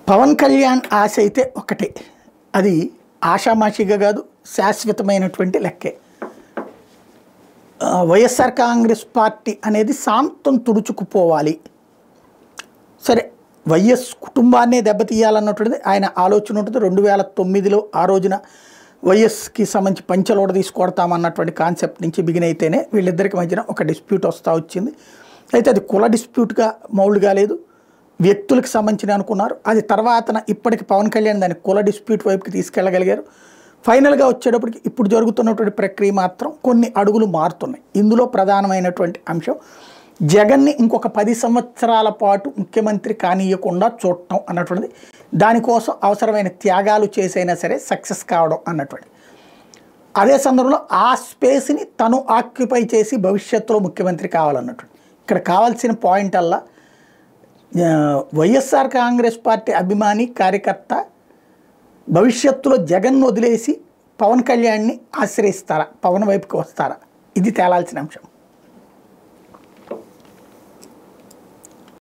పవన్ కళ్యాణ్ ఆశ అయితే ఒకటే, అది ఆషామాషిగా కాదు, శాశ్వతమైనటువంటి లెక్కే. వైఎస్ఆర్ కాంగ్రెస్ పార్టీ అనేది శాంతం తుడుచుకుపోవాలి. సరే, వైఎస్ కుటుంబాన్నే దెబ్బతీయాలన్నటువంటిది ఆయన ఆలోచన ఉంటుంది. 2009లో ఆ రోజున వైఎస్కి సంబంధించి పంచలోడ తీసుకొడతామన్నటువంటి కాన్సెప్ట్ నుంచి బిగిన్ అయితేనే వీళ్ళిద్దరికి మధ్యన ఒక డిస్ప్యూట్ వస్తూ వచ్చింది. అయితే అది కుల డిస్ప్యూట్గా మౌల్డ్ కాలేదు, వ్యక్తులకు సంబంధించిన అనుకున్నారు. అది తర్వాతన ఇప్పటికి పవన్ కళ్యాణ్ దాన్ని కుల డిస్ప్యూట్ వైపుకి తీసుకెళ్ళగలిగారు. ఫైనల్గా వచ్చేటప్పటికి ఇప్పుడు జరుగుతున్నటువంటి ప్రక్రియ మాత్రం కొన్ని అడుగులు మారుతున్నాయి. ఇందులో ప్రధానమైనటువంటి అంశం జగన్ని ఇంకొక 10 సంవత్సరాల పాటు ముఖ్యమంత్రి కానీయకుండా చూడటం అన్నటువంటిది. దానికోసం అవసరమైన త్యాగాలు చేసైనా సరే సక్సెస్ కావడం అన్నటువంటి. అదే సందర్భంలో ఆ స్పేస్ని తను ఆక్యుపై చేసి భవిష్యత్తులో ముఖ్యమంత్రి కావాలన్నటువంటి. ఇక్కడ కావాల్సిన పాయింట్ అల్లా వైఎస్ఆర్ కాంగ్రెస్ పార్టీ అభిమాని కార్యకర్త భవిష్యత్తులో జగన్ వదిలేసి పవన్ కళ్యాణ్ని ఆశ్రయిస్తారా, పవన్ వైపుకి వస్తారా, ఇది తేలాల్సిన అంశం.